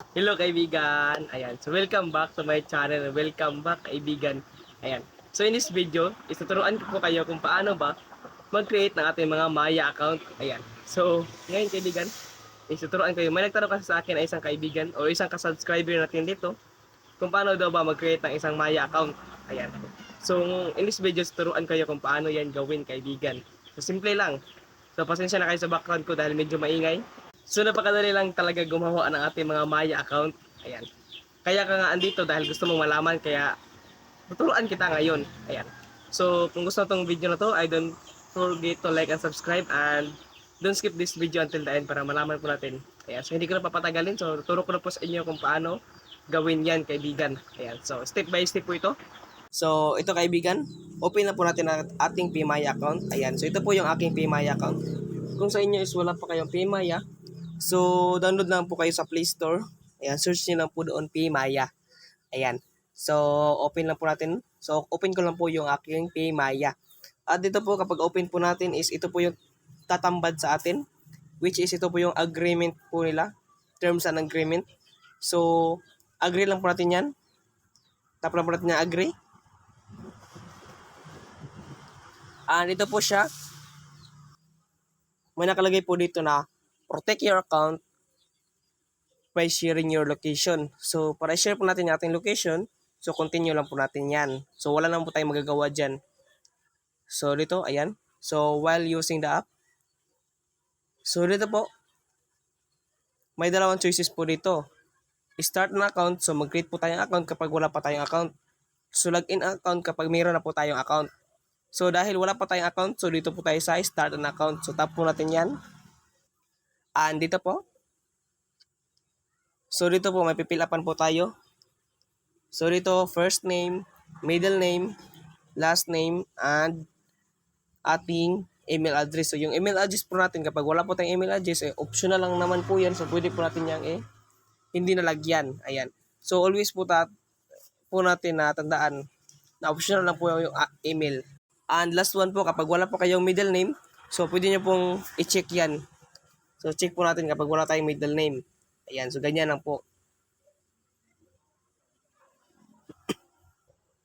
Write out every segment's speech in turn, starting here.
Hello kaibigan. Ayan. So welcome back to my channel. Welcome back kaibigan. Ayan. So in this video, ituturuan ko po kayo kung paano ba mag-create ng ating mga Maya account. Ayan. So ngayon kaibigan, ituturuan kayo. May nagtanong kasi sa akin na isang kaibigan o isang kasubscriber natin dito kung paano daw ba mag-create ng isang Maya account. Ayan. So in this video, turuan kayo kung paano yan gawin kaibigan. So simple lang. So pasensya na kayo sa background ko dahil medyo maingay. So napakadali lang talaga gumawa ng ating mga Maya account. Ayan. Kaya ka nga andito dahil gusto mong malaman kaya tuturuan kita ngayon. Ayan. So kung gusto tong video na to, I don't forget to like and subscribe and don't skip this video until the end para malaman po natin. Ayan. So hindi ko na papatagalin. So tuturo ko na po sa inyo kung paano gawin yan kaibigan. Ayan. So step by step po ito. So ito kaibigan, open na po natin ang ating PMaya account. Ayan. So ito po yung aking PMaya account. Kung sa inyo is wala pa kayong PMaya, so, download lang po kayo sa Play Store. Ayan, search nyo lang po doon, PMaya. Ayan. So, open lang po natin. So, open ko lang po yung aking PMaya. At dito po, kapag open po natin is ito po yung tatambad sa atin. Which is ito po yung agreement po nila. Terms and agreement. So, agree lang po natin yan. Tap lang po natin yung agree. And ito po siya. May nakalagay po dito na protect your account by sharing your location. So, para share po natin yung ating location, so continue lang po natin yan. So, wala lang po tayong magagawa dyan. So, dito, ayan. So, while using the app, so dito po, may dalawang choices po dito. Start an account, so mag-create po tayong account kapag wala pa tayong account. So, login account kapag mayroon na po tayong account. So, dahil wala pa tayong account, so dito po tayo sa start an account. So, tap po natin yan. And dito po, so dito po, may pipilapan po tayo. So, dito, first name, middle name, last name, and ating email address. So, yung email address po natin, kapag wala po tayong email address, optional lang naman po yan. So, pwede po natin yung hindi nalagyan. Ayan. So, always po natin na tandaan na optional lang po yung email. And last one po, kapag wala po kayong middle name, so, pwede nyo pong i-check yan. So, check po natin kapag wala tayong middle name. Ayan. So, ganyan lang po.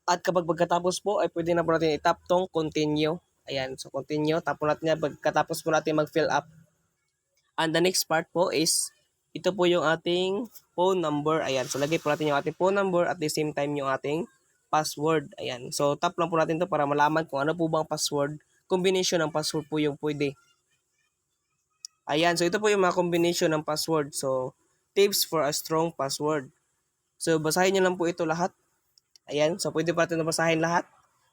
At kapag pagkatapos po, ay pwede na po natin i-tap tong continue. Ayan, so continue. Tap po natin yan pagkatapos po natin mag-fill up. And the next part po is, ito po yung ating phone number. Ayan, so lagay po natin yung ating phone number at the same time yung ating password. Ayan, so tap lang po natin to para malaman kung ano po bang password. Combination ng password po yung pwede. Ayan, so ito po yung mga combination ng password. So, tips for a strong password. So, basahin nyo lang po ito lahat. Ayan, so pwede pa natin nabasahin lahat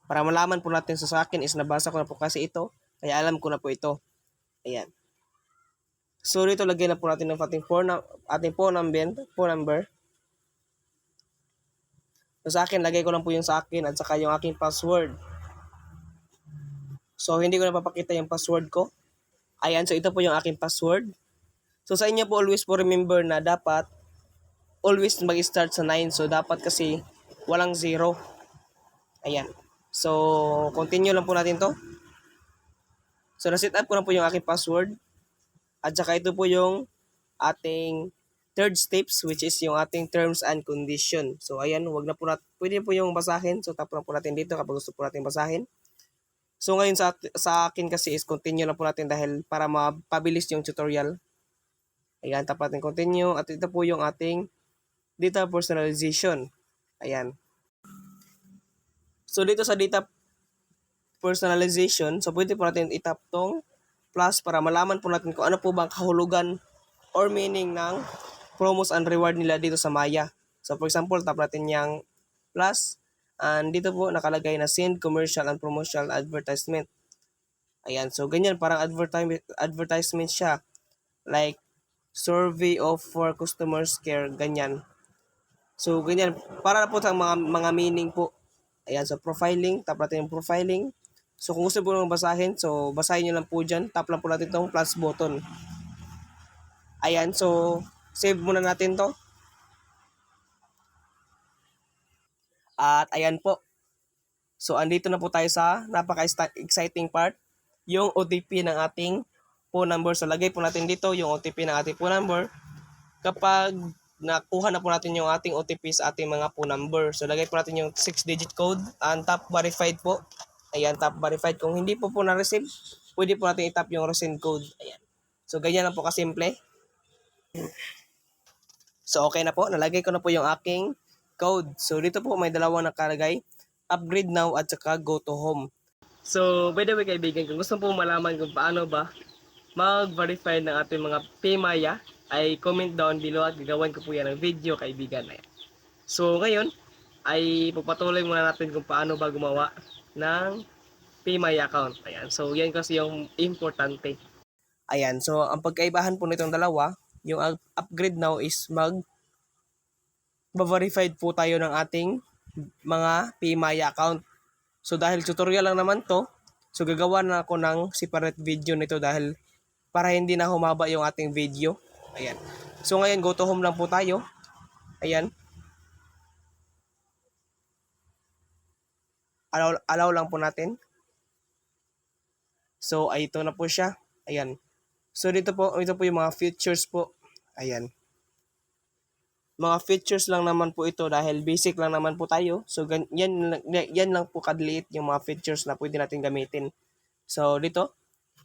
para malaman po natin sa akin is nabasa ko na po kasi ito, kaya alam ko na po ito. Ayan. So dito lagyan na po natin ng ating phone number. So sa akin, lagay ko lang po yung sa akin at saka yung aking password. So hindi ko na papakita yung password ko. Ayan, so ito po yung aking password. So sa inyo po always po remember na dapat always mag-start sa 9. So dapat kasi walang 0. Ayan. So, continue lang po natin to. So, na-set up ko na po yung aking password. At saka ito po yung ating third steps, which is yung ating terms and condition. So, ayan, wag na po natin, pwede po yung basahin. So, tap na po natin dito kapag gusto po natin basahin. So, ngayon sa akin kasi is continue lang po natin dahil para mapabilis yung tutorial. Ayan, tap natin continue. At ito po yung ating data personalization. Ayan. So, dito sa data personalization, so pwede po natin itap tong plus para malaman po natin kung ano po bang kahulugan or meaning ng promos and reward nila dito sa Maya. So for example, tap natin yung plus and dito po nakalagay na send commercial and promotional advertisement. Ayan, so ganyan parang advertisement siya. Like survey of for customers care, ganyan. So ganyan, para po sa mga meaning po. Ayan, so profiling, tap natin yung profiling. So kung gusto po nang basahin, so basahin nyo lang po dyan. Tap lang po natin itong plus button. Ayan, so save muna natin to. At ayan po. So andito na po tayo sa napaka-exciting part, yung OTP ng ating phone number. So lagay po natin dito yung OTP ng ating phone number. Kapag nakuha na po natin yung ating OTP sa ating mga phone number. So lagay po natin yung 6-digit code and top verified po. Ayan, top verified. Kung hindi po na-receive, pwede po natin itap yung resend code. Ayan. So ganyan lang po kasimple. So okay na po, nalagay ko na po yung aking code. So dito po may dalawang nakalagay, upgrade now at saka go to home. So by the way kaibigan, kung gusto po malaman kung paano ba mag-verify ng ating mga PMaya, ay comment down below at gagawin ko po yan ng video kaibigan. Ayan. So ngayon, ay pagpatuloy muna natin kung paano ba gumawa ng PMaya account. Ayan. So yan kasi yung importante. Ayan. So ang pagkaibahan po nitong dalawa, yung upgrade now is verified po tayo ng ating mga PMaya account. So dahil tutorial lang naman to, so gagawa na ako ng separate video nito dahil para hindi na humaba yung ating video. Ayan. So ngayon, go to home lang po tayo. Ayan. Allow lang po natin. So, ay ito na po siya. Ayan. So, ito po yung mga features po. Ayan. Mga features lang naman po ito dahil basic lang naman po tayo. So, yan lang po kadliit yung mga features na pwede natin gamitin. So, dito,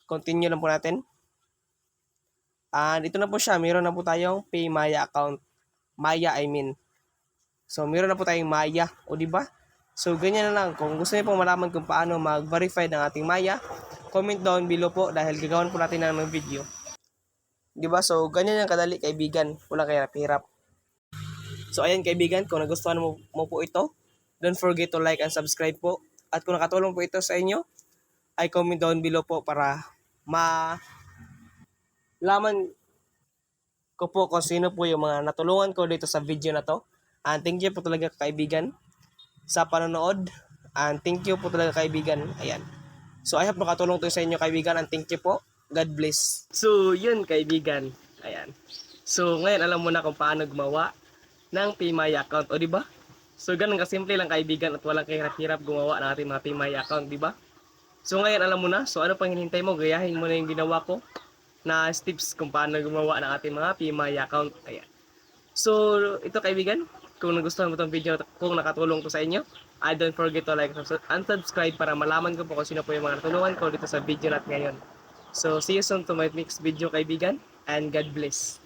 continue lang po natin. And ito na po siya, meron na po tayong PayMaya account. Maya, I mean. So, meron na po tayong Maya, o di ba? So, ganyan na lang. Kung gusto niyo po malaman kung paano mag-verify ng ating Maya, comment down below po dahil gagawin po natin ng video. Di ba? So, ganyan yung kadali, kaibigan. Wala kahirap-hirap. So, ayan kaibigan, kung nagustuhan mo po ito, don't forget to like and subscribe po. At kung nakatulong po ito sa inyo, ay comment down below po para laman ko po kung sino po yung mga natulungan ko dito sa video na to. And thank you po talaga kaibigan sa panonood. And thank you po talaga kaibigan. Ayan. So I hope nakatulong to sa inyo kaibigan and thank you po. God bless. So yun kaibigan. Ayan. So ngayon alam mo na kung paano gumawa ng PayMaya account. O di ba? So ganun kasimple lang kaibigan at walang kahirap-hirap gumawa ng ating mga PayMaya account. Di ba? So ngayon alam mo na. So ano pang hinihintay mo? Gayahin mo na yung ginawa ko na steps kung paano gumawa ng ating mga PayMaya account. Ayan. So, ito kaibigan, kung nagustuhan mo itong video, kung nakatulong to sa inyo, I don't forget to like and subscribe para malaman ko po kung sino po yung mga natulungan ko dito sa video natin ngayon. So, see you soon to my next video kaibigan, and God bless.